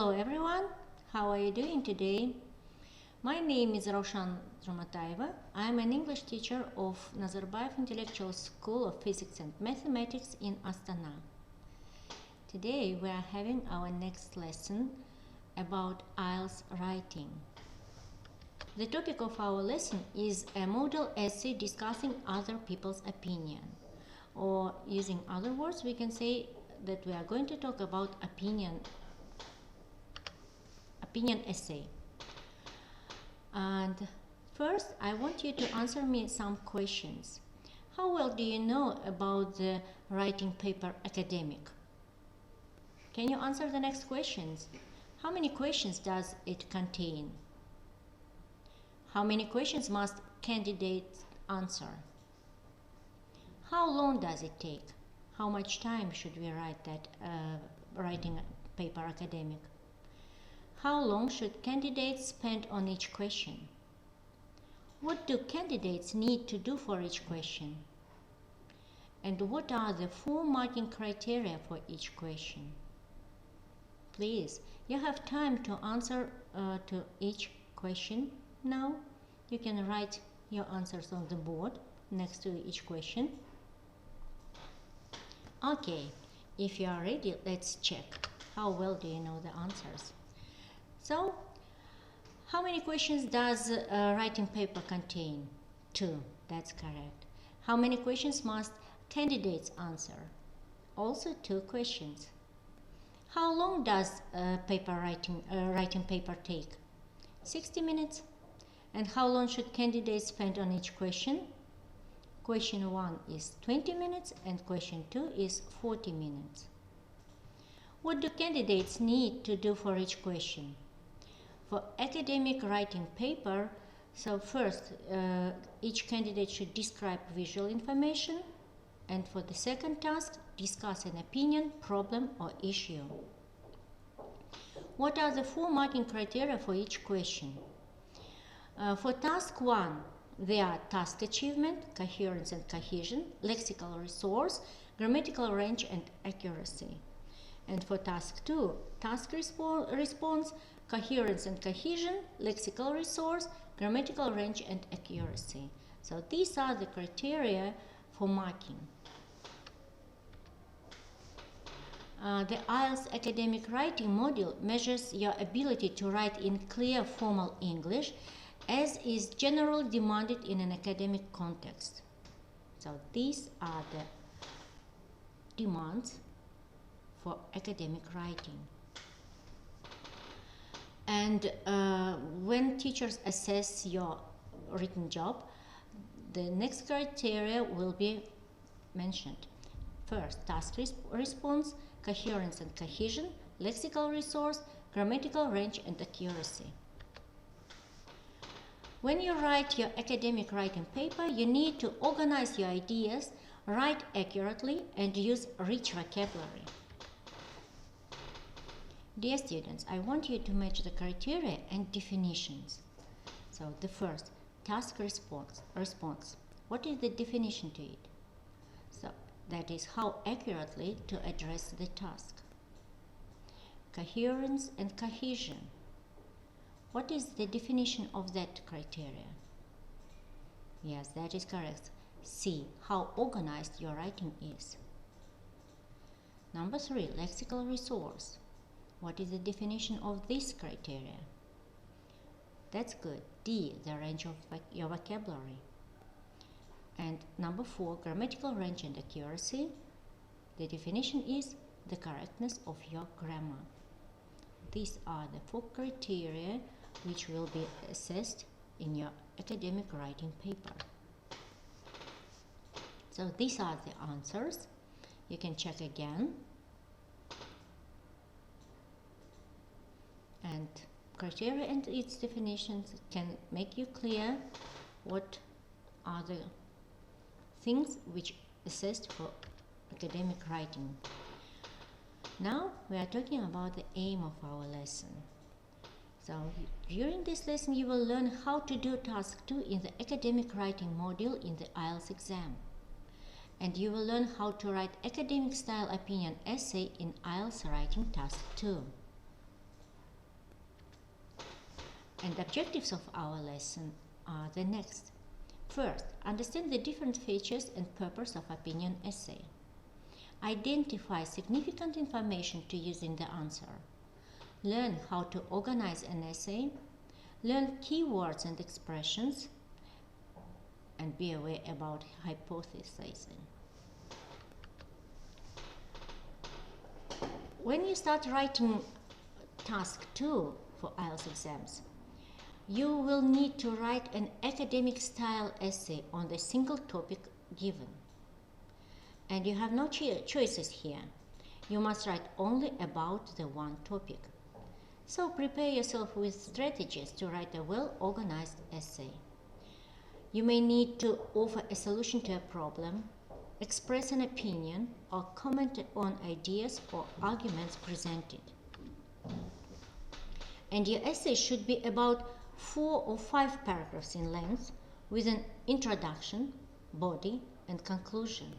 Hello everyone, how are you doing today? My name is Джуматаева. I am an English teacher of Nazarbayev Intellectual School of Physics and Mathematics in Astana. Today we are having our next lesson about IELTS writing. The topic of our lesson is a model essay discussing other people's opinion. Or using other words, we can say that we are going to talk about opinion essay. And first, I want you to answer me some questions. How well do you know about the writing paper academic? Can you answer the next questions? How many questions does it contain? How many questions must candidates answer? How long does it take? How much time should we write that writing paper academic? How long should candidates spend on each question? What do candidates need to do for each question? And what are the 4 marking criteria for each question? Please, you have time to answer to each question now. You can write your answers on the board next to each question. Okay, if you are ready, let's check. How well do you know the answers? So, how many questions does a writing paper contain? 2, that's correct. How many questions must candidates answer? Also 2 questions. How long does a writing paper take? 60 minutes. And how long should candidates spend on each question? Question 1 is 20 minutes and question 2 is 40 minutes. What do candidates need to do for each question? For academic writing paper, so first each candidate should describe visual information, and for the second task, discuss an opinion, problem or issue. What are the 4 marking criteria for each question? For task 1, there are task achievement, coherence and cohesion, lexical resource, grammatical range and accuracy. And for task 2, task response, coherence and cohesion, lexical resource, grammatical range and accuracy. So these are the criteria for marking. The IELTS academic writing module measures your ability to write in clear formal English as is generally demanded in an academic context. So these are the demands for academic writing. And when teachers assess your written job, the next criteria will be mentioned. First, task response, coherence and cohesion, lexical resource, grammatical range and accuracy. When you write your academic writing paper, you need to organize your ideas, write accurately and use rich vocabulary. Dear students, I want you to match the criteria and definitions. So the first, task response. What is the definition to it? So that is how accurately to address the task. Coherence and cohesion. What is the definition of that criteria? Yes, that is correct. See how organized your writing is. Number 3, lexical resource. What is the definition of this criteria? That's good. D, the range of your vocabulary. And number 4, grammatical range and accuracy. The definition is the correctness of your grammar. These are the 4 criteria which will be assessed in your academic writing paper. So these are the answers. You can check again. And criteria and its definitions can make you clear what are the things which assessed for academic writing. Now we are talking about the aim of our lesson. So during this lesson you will learn how to do task 2 in the academic writing module in the IELTS exam. And you will learn how to write academic style opinion essay in IELTS writing task 2. And objectives of our lesson are the next. First, understand the different features and purpose of opinion essay. Identify significant information to use in the answer. Learn how to organize an essay. Learn keywords and expressions. And be aware about hypothesizing. When you start writing task 2 for IELTS exams, you will need to write an academic style essay on the single topic given. And you have no choices here. You must write only about the one topic. So prepare yourself with strategies to write a well-organized essay. You may need to offer a solution to a problem, express an opinion, or comment on ideas or arguments presented. And your essay should be about 4 or 5 paragraphs in length with an introduction, body, and conclusion.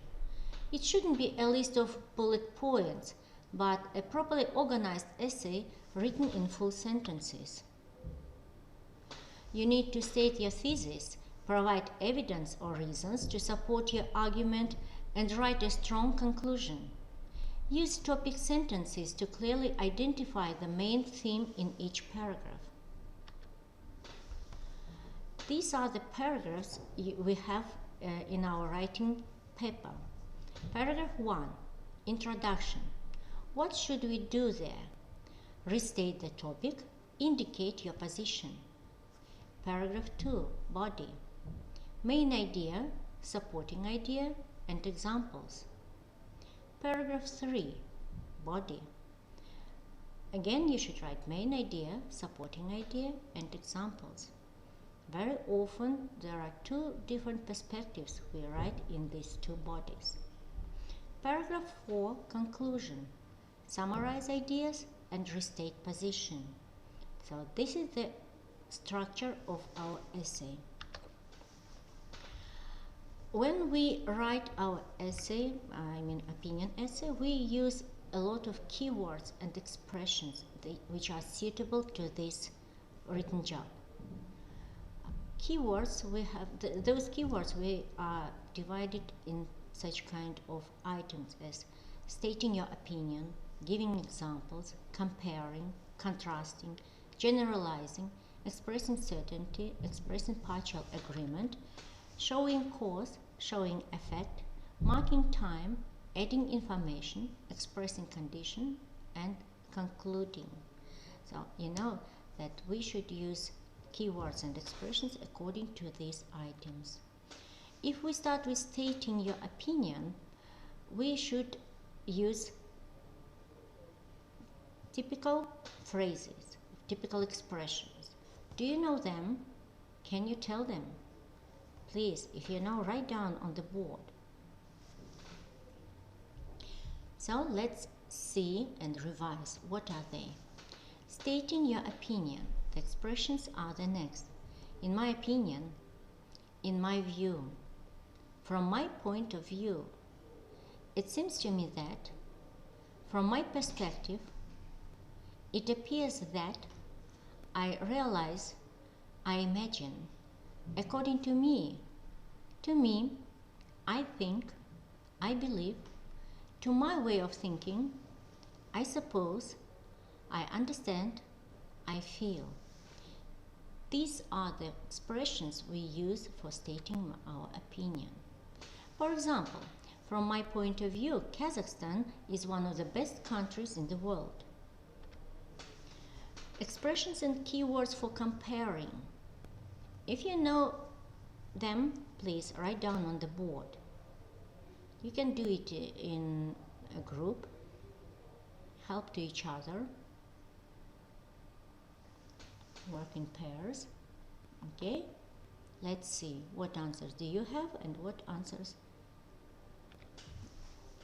It shouldn't be a list of bullet points, but a properly organized essay written in full sentences. You need to state your thesis, provide evidence or reasons to support your argument, and write a strong conclusion. Use topic sentences to clearly identify the main theme in each paragraph. These are the paragraphs we have in our writing paper. Paragraph 1, Introduction. What should we do there? Restate the topic, indicate your position. Paragraph 2, Body. Main idea, supporting idea, and examples. Paragraph 3, Body. Again, you should write main idea, supporting idea, and examples. Very often, there are 2 different perspectives we write in these 2 bodies. Paragraph 4, Conclusion. Summarize ideas and restate position. So this is the structure of our essay. When we write our essay, opinion essay, we use a lot of keywords and expressions which are suitable to this written job. Keywords, those keywords we are divided in such kind of items as stating your opinion, giving examples, comparing, contrasting, generalizing, expressing certainty, expressing partial agreement, showing cause, showing effect, marking time, adding information, expressing condition, and concluding. So you know that we should use keywords and expressions according to these items. If we start with stating your opinion, we should use typical phrases, typical expressions. Do you know them? Can you tell them? Please, if you know, write down on the board. So let's see and revise. What are they? Stating your opinion. The expressions are the next. In my opinion, in my view, from my point of view, it seems to me that, from my perspective, it appears that, I realize, I imagine, according to me, I think, I believe, to my way of thinking, I suppose, I understand, I feel. These are the expressions we use for stating our opinion. For example, from my point of view, Kazakhstan is one of the best countries in the world. Expressions and keywords for comparing. If you know them, please write down on the board. You can do it in a group, help to each other, work in pairs. Okay, let's see what answers do you have and what answers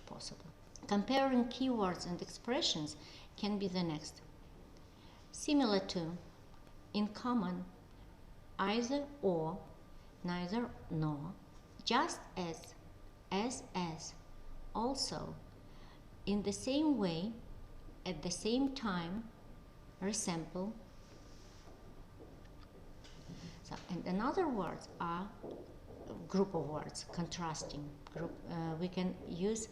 possible. Comparing keywords and expressions can be the next. Similar to, in common, either or, neither nor, just as, also, in the same way, at the same time, resemble, So, and another words are group of words, contrasting group. We can use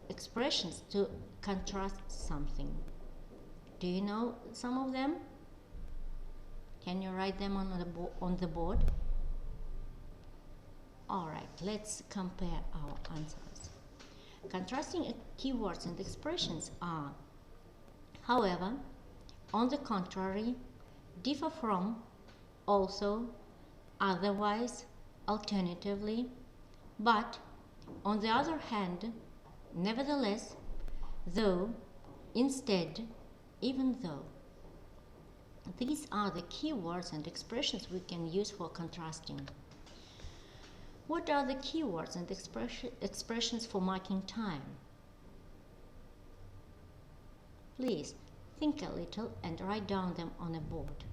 expressions to contrast something. Do you know some of them? Can you write them on the board? All right, let's compare our answers. Contrasting keywords and expressions are, however, on the contrary, differ from, also, otherwise, alternatively, but, on the other hand, nevertheless, though, instead, even though. These are the keywords and expressions we can use for contrasting. What are the keywords and expressions for marking time? Please think a little and write down them on a board.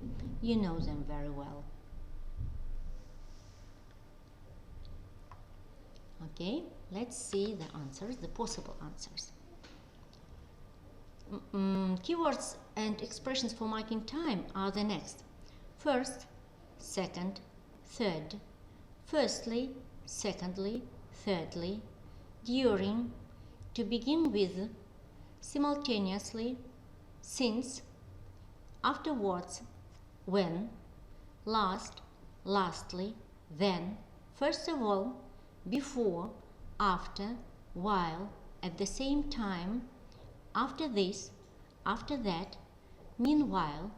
You know them very well. Okay, let's see the answers, the possible answers. Keywords and expressions for marking time are the next. First, second, third, firstly, secondly, thirdly, during, to begin with, simultaneously, since, afterwards, when, last, lastly, then, first of all, before, after, while, at the same time, after this, after that, meanwhile,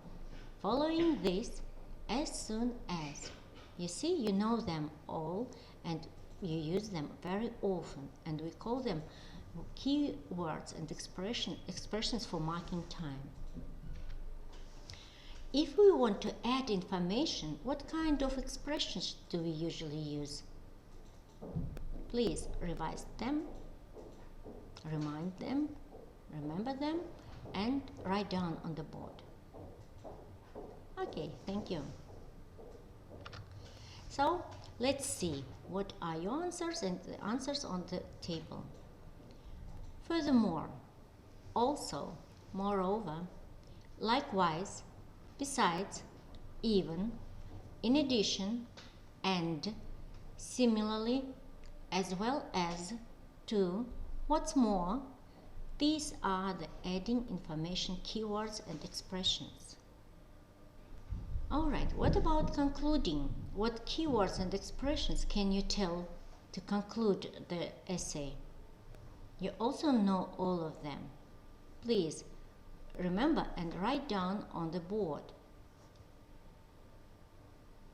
following this, as soon as. You see, you know them all and you use them very often, and we call them key words and expressions for marking time. If we want to add information, what kind of expressions do we usually use? Please revise them, remind them, remember them, and write down on the board. Okay, thank you. So let's see what are your answers and the answers on the table. Furthermore, also, moreover, likewise, besides, even, in addition, and, similarly, as well as, to, what's more, these are the adding information keywords and expressions. Alright, what about concluding? What keywords and expressions can you tell to conclude the essay? You also know all of them. Please remember and write down on the board.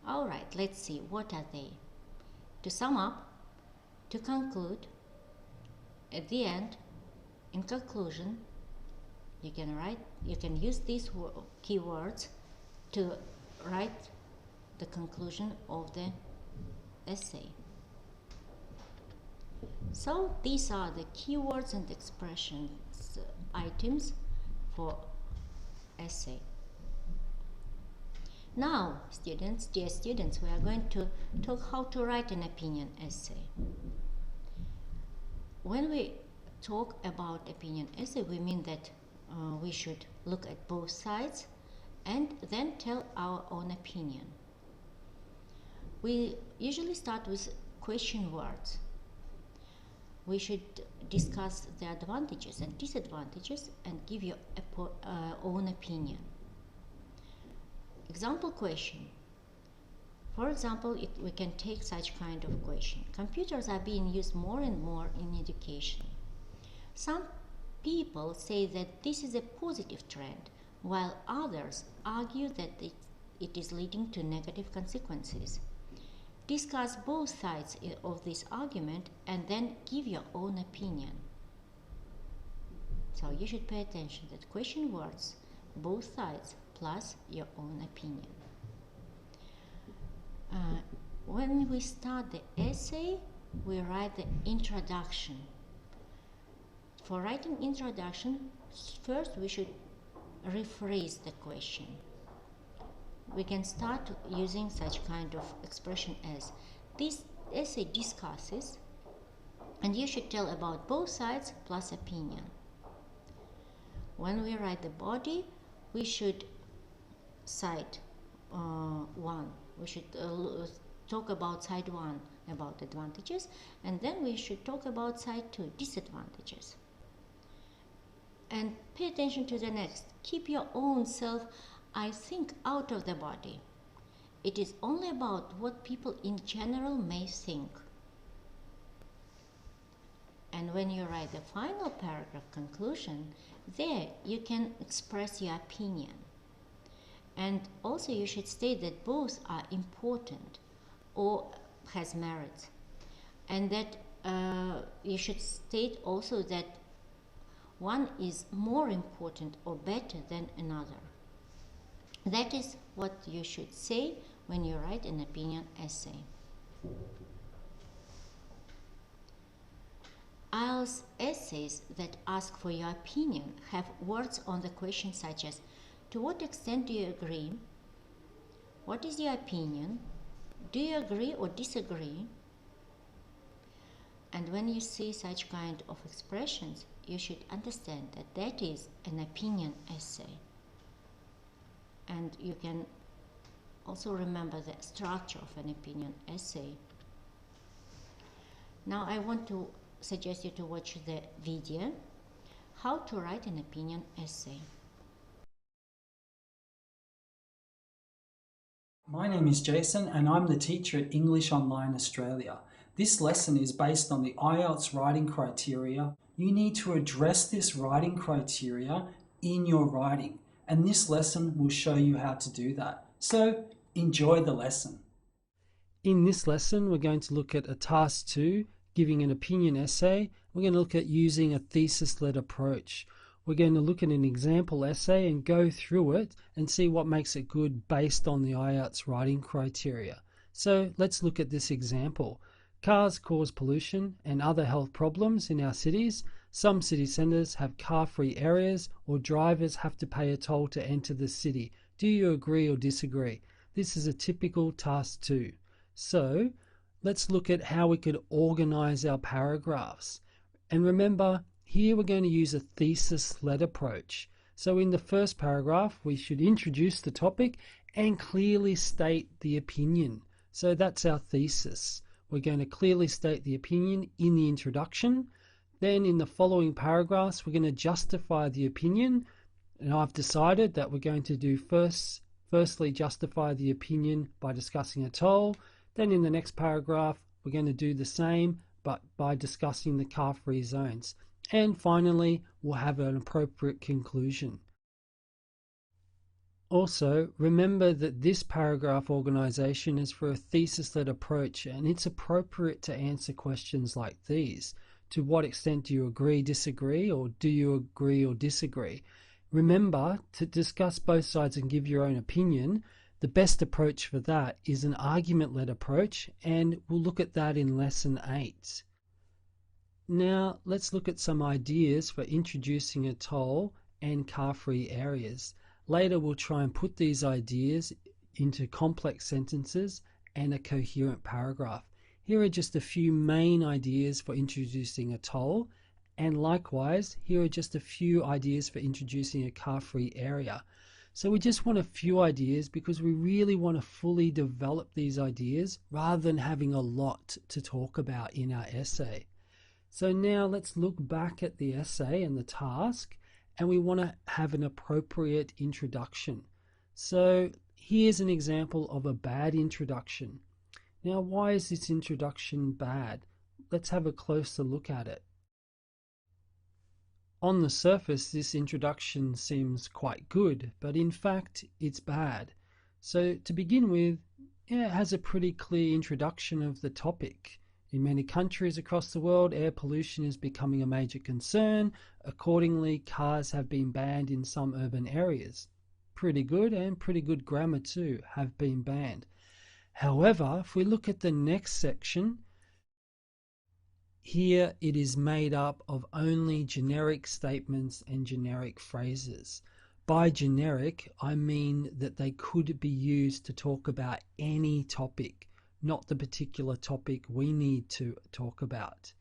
Alright, let's see, what are they? To sum up, to conclude, at the end, in conclusion, you can use these keywords to write the conclusion of the essay. So these are the keywords and expressions items for essay. Now, students, dear students, we are going to talk how to write an opinion essay. When we talk about opinion essay, we mean that we should look at both sides and then tell our own opinion. We usually start with question words. We should discuss the advantages and disadvantages and give your own opinion. Example question. For example, we can take such kind of question. Computers are being used more and more in education. Some people say that this is a positive trend, while others argue that it is leading to negative consequences. Discuss both sides of this argument and then give your own opinion. So you should pay attention that question words, both sides, plus your own opinion. When we start the essay, we write the introduction. For writing introduction, first we should rephrase the question. We can start using such kind of expression as, this essay discusses, and you should tell about both sides plus opinion. When we write the body, we should cite 1. We should talk about side 1 about advantages, and then we should talk about side 2 disadvantages. And pay attention to the next. Keep your own self, I think, out of the body. It is only about what people in general may think. And when you write the final paragraph conclusion, there you can express your opinion. And also you should state that both are important or has merit. And that you should state also that one is more important or better than another. That is what you should say when you write an opinion essay. IELTS essays that ask for your opinion have words on the question such as, to what extent do you agree? What is your opinion? Do you agree or disagree? And when you see such kind of expressions, you should understand that that is an opinion essay. And you can also remember the structure of an opinion essay. Now I want to suggest you to watch the video, How to Write an Opinion Essay. My name is Jason and I'm the teacher at English Online Australia. This lesson is based on the IELTS writing criteria. You need to address this writing criteria in your writing, and this lesson will show you how to do that. So enjoy the lesson. In this lesson, we're going to look at a task 2, giving an opinion essay. We're going to look at using a thesis-led approach. We're going to look at an example essay and go through it and see what makes it good based on the IELTS writing criteria. So let's look at this example. Cars cause pollution and other health problems in our cities. Some city centres have car-free areas, or drivers have to pay a toll to enter the city. Do you agree or disagree? This is a typical task 2. So let's look at how we could organise our paragraphs. And remember, here we're going to use a thesis-led approach. So in the first paragraph, we should introduce the topic and clearly state the opinion. So that's our thesis. We're going to clearly state the opinion in the introduction. Then in the following paragraphs, we're going to justify the opinion. And I've decided that we're going to do firstly justify the opinion by discussing a toll. Then in the next paragraph, we're going to do the same, but by discussing the car-free zones. And finally, we'll have an appropriate conclusion. Also, remember that this paragraph organisation is for a thesis-led approach, and it's appropriate to answer questions like these. To what extent do you agree, disagree, or do you agree or disagree? Remember, to discuss both sides and give your own opinion, the best approach for that is an argument-led approach, and we'll look at that in Lesson 8. Now, let's look at some ideas for introducing a toll and car-free areas. Later, we'll try and put these ideas into complex sentences and a coherent paragraph. Here are just a few main ideas for introducing a toll, and likewise, here are just a few ideas for introducing a car-free area. So we just want a few ideas because we really want to fully develop these ideas rather than having a lot to talk about in our essay. So now let's look back at the essay and the task, and we want to have an appropriate introduction. So here's an example of a bad introduction. Now, why is this introduction bad? Let's have a closer look at it. On the surface, this introduction seems quite good, but in fact, it's bad. So to begin with, it has a pretty clear introduction of the topic. In many countries across the world, air pollution is becoming a major concern. Accordingly, cars have been banned in some urban areas. Pretty good, and pretty good grammar too, have been banned. However, if we look at the next section, here it is made up of only generic statements and generic phrases. By generic, I mean that they could be used to talk about any topic, not the particular topic we need to talk about.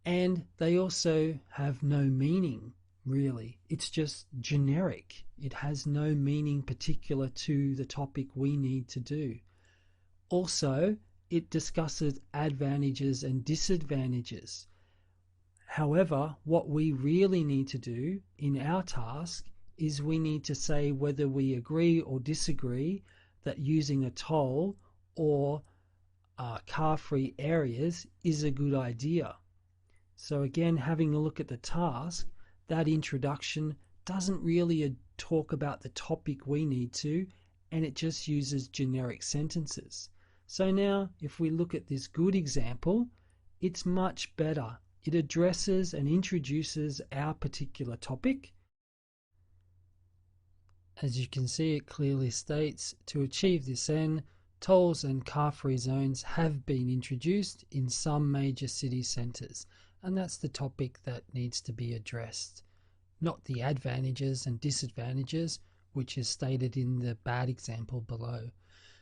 And they also have no meaning, really. It's just generic. It has no meaning particular to the topic we need to do. Also, it discusses advantages and disadvantages. However, what we really need to do in our task is we need to say whether we agree or disagree that using a toll or car-free areas is a good idea. So again, having a look at the task, that introduction doesn't really talk about the topic we need to, and it just uses generic sentences. So now, if we look at this good example, it's much better. It addresses and introduces our particular topic. As you can see, it clearly states, to achieve this end, tolls and car-free zones have been introduced in some major city centres, and that's the topic that needs to be addressed, not the advantages and disadvantages, which is stated in the bad example below.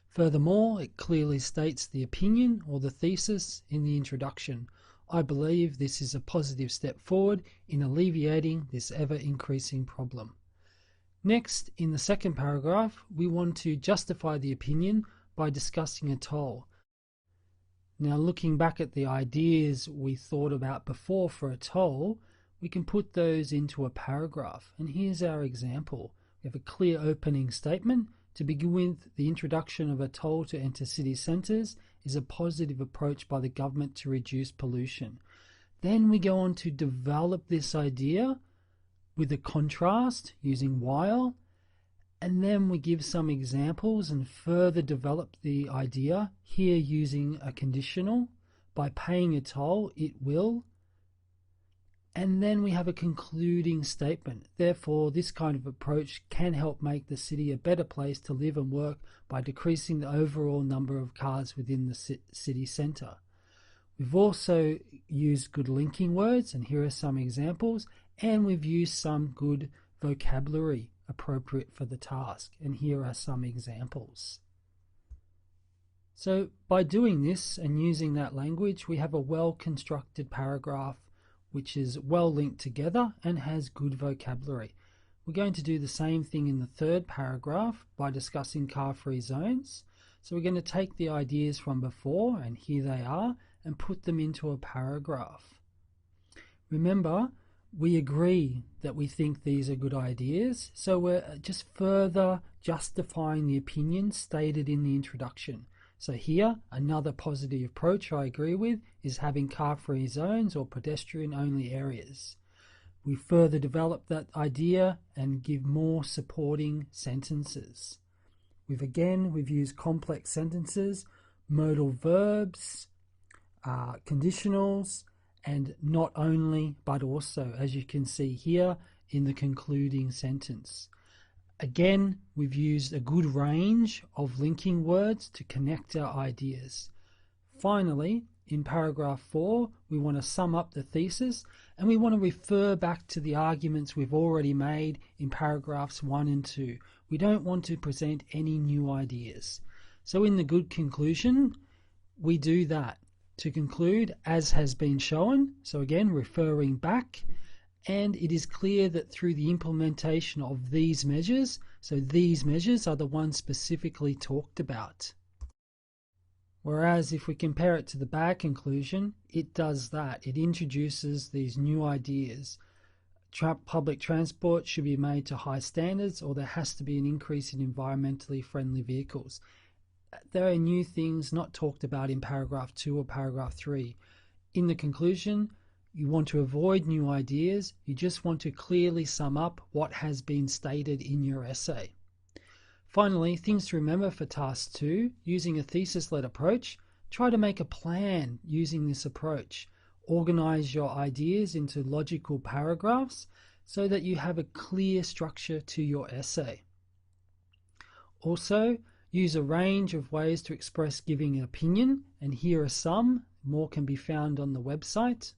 Furthermore, it clearly states the opinion or the thesis in the introduction. I believe this is a positive step forward in alleviating this ever-increasing problem. Next, in the second paragraph, we want to justify the opinion by discussing a toll. Now, looking back at the ideas we thought about before for a toll, we can put those into a paragraph. And here's our example. We have a clear opening statement. To begin with, the introduction of a toll to enter city centres is a positive approach by the government to reduce pollution. Then we go on to develop this idea with a contrast using while, and then we give some examples and further develop the idea here using a conditional. By paying a toll, it will. And then we have a concluding statement. Therefore, this kind of approach can help make the city a better place to live and work by decreasing the overall number of cars within the city centre. We've also used good linking words, and here are some examples, and we've used some good vocabulary appropriate for the task, and here are some examples. So by doing this and using that language, we have a well-constructed paragraph which is well linked together and has good vocabulary. We're going to do the same thing in the third paragraph by discussing car-free zones. So we're going to take the ideas from before, and here they are, and put them into a paragraph. Remember, we agree that we think these are good ideas, so we're just further justifying the opinion stated in the introduction. So here, another positive approach I agree with is having car-free zones or pedestrian-only areas. We further develop that idea and give more supporting sentences. We've used complex sentences, modal verbs, conditionals, and not only but also, as you can see here in the concluding sentence. Again, we've used a good range of linking words to connect our ideas. Finally, in paragraph 4, we want to sum up the thesis, and we want to refer back to the arguments we've already made in paragraphs 1 and 2. We don't want to present any new ideas. So in the good conclusion, we do that. To conclude, as has been shown, so again, referring back, and it is clear that through the implementation of these measures, so these measures are the ones specifically talked about. Whereas if we compare it to the bad conclusion, it does that. It introduces these new ideas. Public transport should be made to high standards, or there has to be an increase in environmentally friendly vehicles. There are new things not talked about in paragraph 2 or paragraph 3. In the conclusion, you want to avoid new ideas. You just want to clearly sum up what has been stated in your essay. Finally, things to remember for task 2, using a thesis-led approach, try to make a plan using this approach. Organize your ideas into logical paragraphs so that you have a clear structure to your essay. Also, use a range of ways to express giving an opinion, and here are some. More can be found on the website.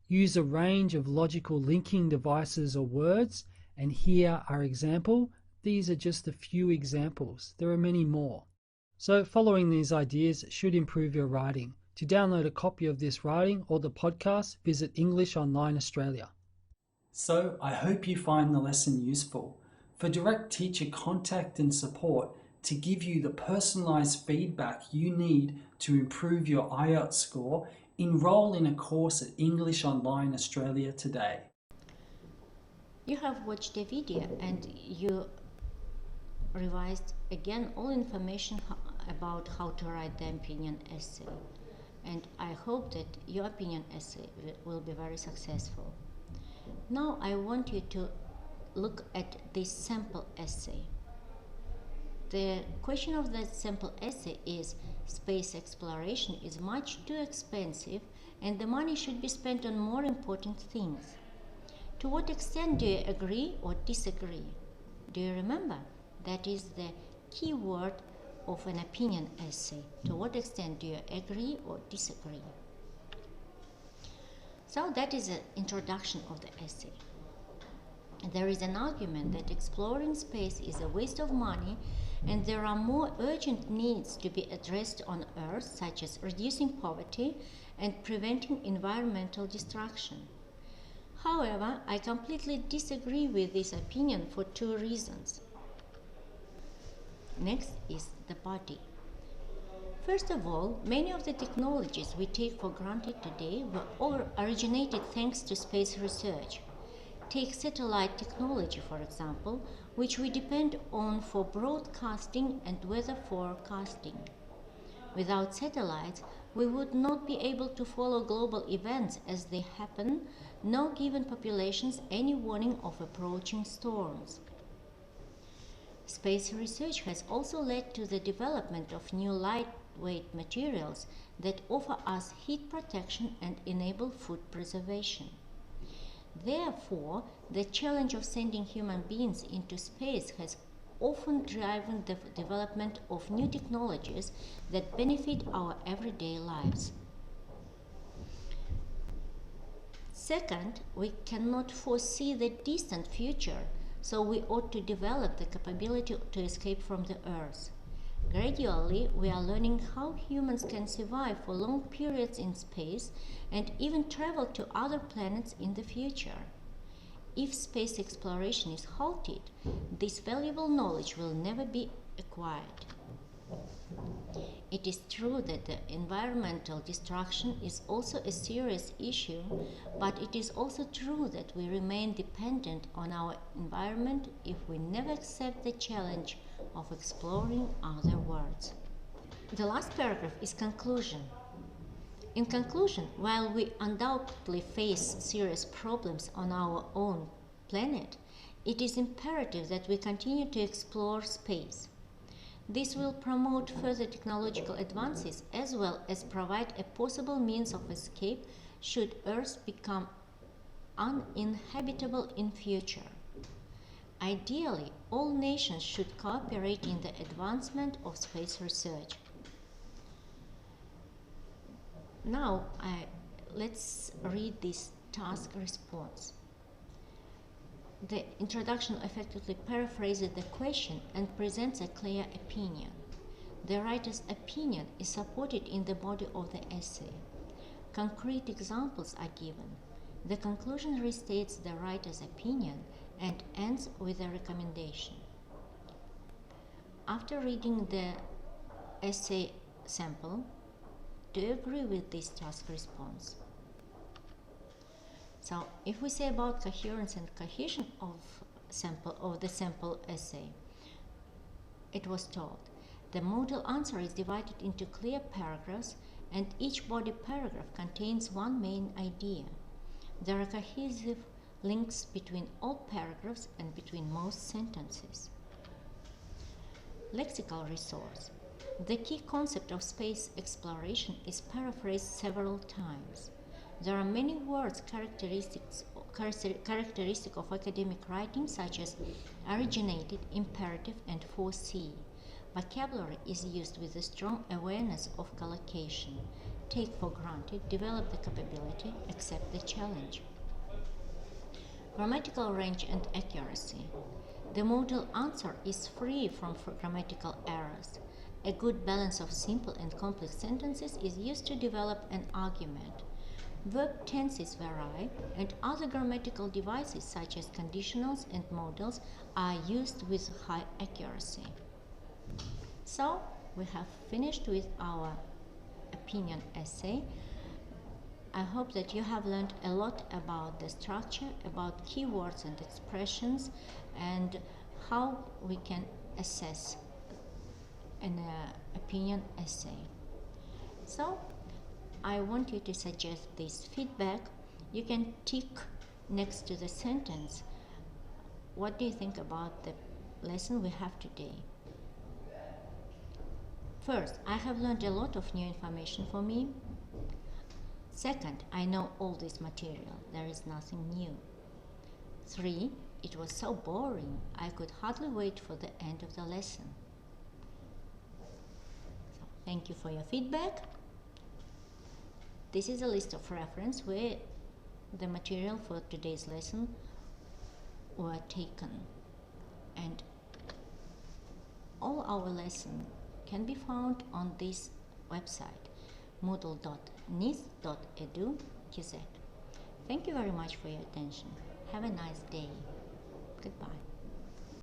Use a range of logical linking devices or words, and here are examples. These are just a few examples. There are many more. So following these ideas should improve your writing. To download a copy of this writing or the podcast, visit English Online Australia. So I hope you find the lesson useful. For direct teacher contact and support to give you the personalised feedback you need to improve your IELTS score, enrol in a course at English Online Australia today. You have watched the video and you revised again all information about how to write the opinion essay. And I hope that your opinion essay will be very successful. Now I want you to look at this sample essay. The question of that sample essay is: space exploration is much too expensive and the money should be spent on more important things. To what extent do you agree or disagree? Do you remember? That is the key word of an opinion essay. To what extent do you agree or disagree? So that is the introduction of the essay. There is an argument that exploring space is a waste of money and there are more urgent needs to be addressed on Earth, such as reducing poverty and preventing environmental destruction. However, I completely disagree with this opinion for two reasons. Next is the body. First of all, many of the technologies we take for granted today were all originated thanks to space research. Take satellite technology, for example, which we depend on for broadcasting and weather forecasting. Without satellites, we would not be able to follow global events as they happen, nor given populations any warning of approaching storms. Space research has also led to the development of new lightweight materials that offer us heat protection and enable food preservation. Therefore, the challenge of sending human beings into space has often driven the development of new technologies that benefit our everyday lives. Second, we cannot foresee the distant future, so we ought to develop the capability to escape from the Earth. Gradually, we are learning how humans can survive for long periods in space and even travel to other planets in the future. If space exploration is halted, this valuable knowledge will never be acquired. It is true that the environmental destruction is also a serious issue, but it is also true that we remain dependent on our environment if we never accept the challenge of exploring other worlds. The last paragraph is conclusion. In conclusion, while we undoubtedly face serious problems on our own planet, it is imperative that we continue to explore space. This will promote further technological advances as well as provide a possible means of escape should Earth become uninhabitable in future. Ideally, all nations should cooperate in the advancement of space research. Now, let's read this task response. The introduction effectively paraphrases the question and presents a clear opinion. The writer's opinion is supported in the body of the essay. Concrete examples are given. The conclusion restates the writer's opinion and ends with a recommendation. After reading the essay sample, do you agree with this task response? So, if we say about coherence and cohesion of the sample essay, it was told, the model answer is divided into clear paragraphs and each body paragraph contains one main idea. There are cohesive links between all paragraphs and between most sentences. Lexical resource. The key concept of space exploration is paraphrased several times. There are many words characteristic of academic writing, such as originated, imperative, and foresee. Vocabulary is used with a strong awareness of collocation. Take for granted, develop the capability, accept the challenge. Grammatical range and accuracy. The modal answer is free from grammatical errors. A good balance of simple and complex sentences is used to develop an argument. verb tenses vary, and other grammatical devices such as conditionals and modals are used with high accuracy. So, we have finished with our opinion essay. I hope that you have learned a lot about the structure, about keywords and expressions, and how we can assess an opinion essay. So, I want you to suggest this feedback. You can tick next to the sentence. What do you think about the lesson we have today? First, I have learned a lot of new information for me. Second, I know all this material. There is nothing new. 3, it was so boring, I could hardly wait for the end of the lesson. So, thank you for your feedback. This is a list of reference where the material for today's lesson were taken. And all our lessons can be found on this website, moodle.nis.edu.kz. Thank you very much for your attention. Have a nice day. Goodbye.